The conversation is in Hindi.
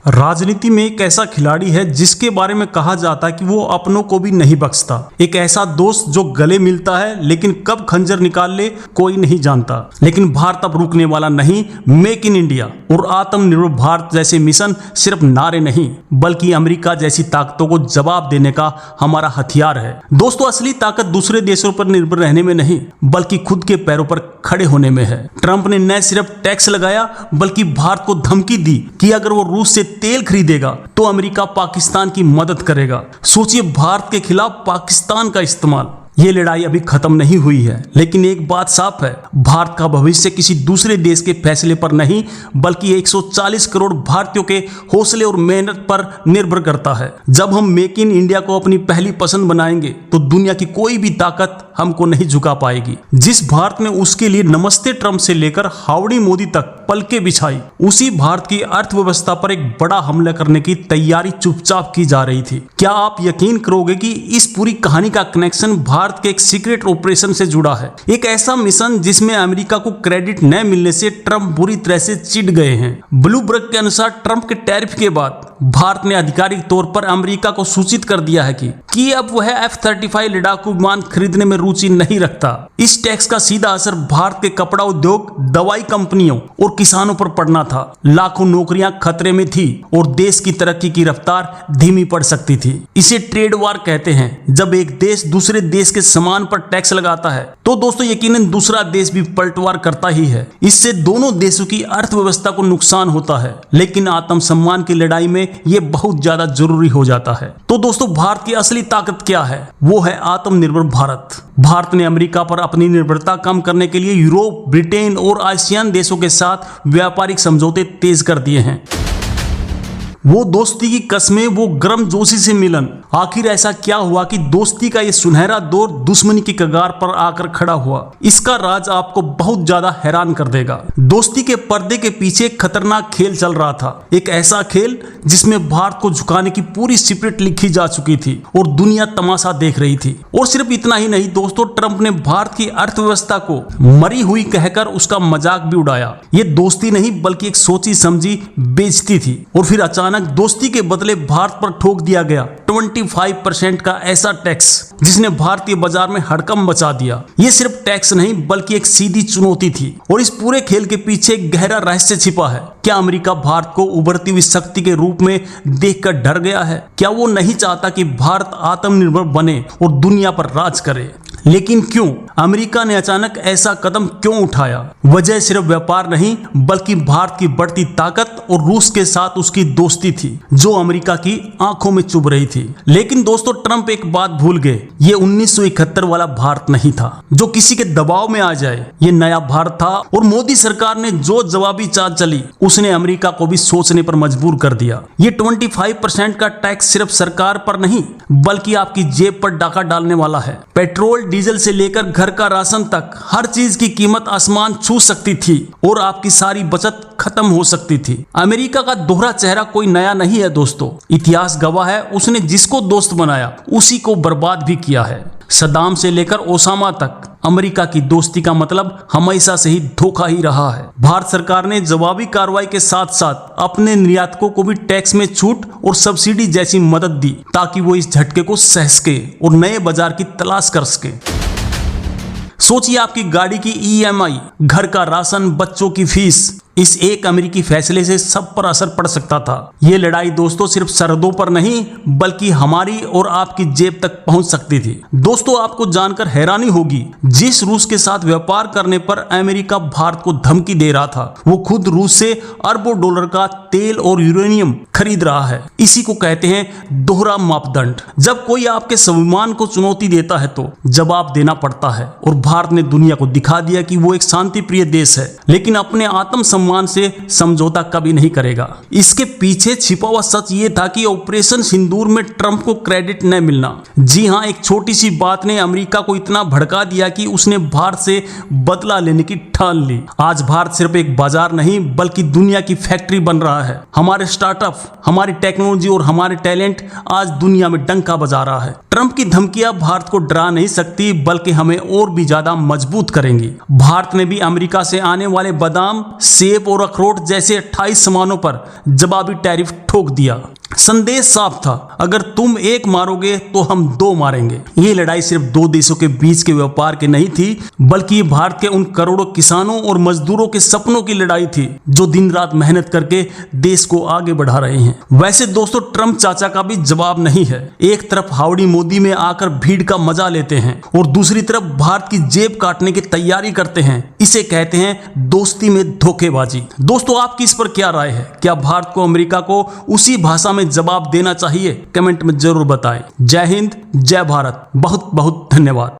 राजनीति में एक ऐसा खिलाड़ी है जिसके बारे में कहा जाता है कि वो अपनों को भी नहीं बख्शता। एक ऐसा दोस्त जो गले मिलता है लेकिन कब खंजर निकाल ले कोई नहीं जानता। लेकिन भारत अब रुकने वाला नहीं। मेक इन इंडिया और आत्मनिर्भर भारत जैसे मिशन सिर्फ नारे नहीं बल्कि अमेरिका जैसी ताकतों को जवाब देने का हमारा हथियार है। दोस्तों, असली ताकत दूसरे देशों पर निर्भर रहने में नहीं बल्कि खुद के पैरों पर खड़े होने में है। ट्रंप ने न सिर्फ टैक्स लगाया बल्कि भारत को धमकी दी कि अगर वो रूस से तेल खरीदेगा तो अमेरिका पाकिस्तान की मदद करेगा। सोचिए, भारत के खिलाफ पाकिस्तान का इस्तेमाल। ये लड़ाई अभी खत्म नहीं हुई है, लेकिन एक बात साफ है, भारत का भविष्य किसी दूसरे देश के फैसले पर नहीं बल्कि 140 करोड़ भारतीयों के हौसले और मेहनत पर निर्भर करता है। जब हम मेक इन इंडिया को अपनी पहली पसंद बनाएंगे तो दुनिया की कोई भी ताकत हमको नहीं झुका पाएगी। जिस भारत ने उसके लिए नमस्ते ट्रंप से लेकर हाउडी मोदी तक पलके बिछाई, उसी भारत की अर्थव्यवस्था पर एक बड़ा हमला करने की तैयारी चुपचाप की जा रही थी। क्या आप यकीन करोगे कि इस पूरी कहानी का कनेक्शन भारत के एक सीक्रेट ऑपरेशन से जुड़ा है। एक ऐसा मिशन जिसमें अमेरिका को क्रेडिट न मिलने से ट्रंप बुरी तरह से चिढ़ गए हैं। ब्लूमबर्ग के अनुसार ट्रंप के टैरिफ के बाद भारत ने आधिकारिक तौर पर अमेरिका को सूचित कर दिया है कि अब वह F-35 लड़ाकू विमान खरीदने में रुचि नहीं रखता। इस टैक्स का सीधा असर भारत के कपड़ा उद्योग, दवाई कंपनियों और किसानों पर पड़ना था। लाखों नौकरियां खतरे में थी और देश की तरक्की की रफ्तार धीमी पड़ सकती थी। इसे ट्रेड वार कहते हैं। जब एक देश दूसरे देश के सामान पर टैक्स लगाता है तो दोस्तों यकीनन दूसरा देश भी पलटवार करता ही है। इससे दोनों देशों की अर्थव्यवस्था को नुकसान होता है, लेकिन आत्मसम्मान की लड़ाई में यह बहुत ज्यादा जरूरी हो जाता है। तो दोस्तों, भारत की असली ताकत क्या है? वो है आत्मनिर्भर भारत। भारत ने अमेरिका पर अपनी निर्भरता कम करने के लिए यूरोप, ब्रिटेन और आसियान देशों के साथ व्यापारिक समझौते तेज कर दिए हैं। वो दोस्ती की कस्में, वो गर्मजोशी से मिलन। आखिर ऐसा क्या हुआ कि दोस्ती का ये सुनहरा दौर दुश्मनी की कगार पर आकर खड़ा हुआ? इसका राज आपको बहुत ज्यादा हैरान कर देगा। दोस्ती के पर्दे के पीछे एक खतरनाक खेल चल रहा था। एक ऐसा खेल जिसमें भारत को झुकाने की पूरी स्क्रिप्ट लिखी जा चुकी थी और दुनिया तमाशा देख रही थी। और सिर्फ इतना ही नहीं दोस्तों, ट्रंप ने भारत की अर्थव्यवस्था को मरी हुई कहकर उसका मजाक भी उड़ाया। ये दोस्ती नहीं बल्कि एक सोची समझी बेइज्जती थी। और फिर अचानक दोस्ती के बदले भारत पर ठोक दिया गया 25% का ऐसा टैक्स जिसने भारतीय बाजार में हड़कंप मचा दिया। ये सिर्फ टैक्स नहीं बल्कि एक सीधी चुनौती थी। और इस पूरे खेल के पीछे एक गहरा रहस्य छिपा है। क्या अमेरिका भारत को उभरती हुई शक्ति के रूप में देखकर डर गया है? क्या वो नहीं चाहता कि भारत आत्मनिर्भर बने और दुनिया पर राज करे? लेकिन क्यों? अमेरिका ने अचानक ऐसा कदम क्यों उठाया? वजह सिर्फ व्यापार नहीं बल्कि भारत की बढ़ती ताकत और रूस के साथ उसकी दोस्ती थी जो अमेरिका की आंखों में चुभ रही थी। लेकिन दोस्तों, ट्रंप एक बात भूल गए। ये 1971 वाला भारत नहीं था जो किसी के दबाव में आ जाए। ये नया भारत था और मोदी सरकार ने जो जवाबी चाल चली उसने अमेरिका को भी सोचने पर मजबूर कर दिया। ये 25% का टैक्स सिर्फ सरकार पर नहीं बल्कि आपकी जेब पर डाका डालने वाला है। पेट्रोल, डीजल से लेकर घर का राशन तक हर चीज की कीमत आसमान छू सकती थी और आपकी सारी बचत खत्म हो सकती थी। अमेरिका का दोहरा चेहरा कोई नया नहीं है दोस्तों। इतिहास गवाह है, उसने जिसको दोस्त बनाया उसी को बर्बाद भी किया है। सद्दाम से लेकर ओसामा तक अमेरिका की दोस्ती का मतलब हमेशा से ही धोखा ही रहा है। भारत सरकार ने जवाबी कार्रवाई के साथ साथ अपने निर्यातकों को भी टैक्स में छूट और सब्सिडी जैसी मदद दी ताकि वो इस झटके को सह सके और नए बाजार की तलाश कर सके। सोचिए, आपकी गाड़ी की EMI, घर का राशन, बच्चों की फीस, इस एक अमेरिकी फैसले से सब पर असर पड़ सकता था। ये लड़ाई दोस्तों सिर्फ सरहदों पर नहीं बल्कि हमारी और आपकी जेब तक पहुंच सकती थी। दोस्तों, आपको जानकर हैरानी होगी, जिस रूस के साथ व्यापार करने पर अमेरिका भारत को धमकी दे रहा था वो खुद रूस से अरबों डॉलर का तेल और यूरेनियम खरीद रहा है। इसी को कहते हैं दोहरा मापदंड। जब कोई आपके स्वाभिमान को चुनौती देता है तो जवाब देना पड़ता है। और भारत ने दुनिया को दिखा दिया कि वो एक शांति प्रिय देश है लेकिन अपने आत्म से समझौता कभी नहीं करेगा। इसके पीछे छिपा हुआ सच ये था कि ऑपरेशन सिंदूर में ट्रंप को क्रेडिट न मिलना। जी हां, एक छोटी सी बात ने अमेरिका को इतना भड़का दिया कि उसने भारत से बदला लेने की ठान ली। आज भारत सिर्फ एक बाजार नहीं बल्कि दुनिया की फैक्ट्री बन रहा है। हमारे स्टार्टअप, हमारी टेक्नोलॉजी और हमारे टैलेंट आज दुनिया में डंका बजा रहा है। ट्रंप की धमकियां भारत को डरा नहीं सकती बल्कि हमें और भी ज्यादा मजबूत करेंगी। भारत ने भी अमेरिका से आने वाले बादाम, सेब सेब और अखरोट जैसे 28 सामानों पर जवाबी टैरिफ ठोक दिया। संदेश साफ था, अगर तुम एक मारोगे तो हम दो मारेंगे। ये लड़ाई सिर्फ दो देशों के बीच के व्यापार की नहीं थी, बल्कि ये भारत के उन करोड़ों किसानों और मजदूरों के सपनों की लड़ाई थी जो दिन रात मेहनत करके देश को आगे बढ़ा रहे हैं। वैसे दोस्तों, ट्रंप चाचा का भी जवाब नहीं है। एक तरफ हाउडी मोदी में आकर भीड़ का मजा लेते हैं और दूसरी तरफ भारत की जेब काटने की तैयारी करते हैं। इसे कहते हैं दोस्ती में धोखेबाजी। दोस्तों, आपकी इस पर क्या राय है? क्या भारत को अमेरिका को उसी भाषा में जवाब देना चाहिए? कमेंट में जरूर बताएं। जय हिंद, जय भारत। बहुत बहुत धन्यवाद।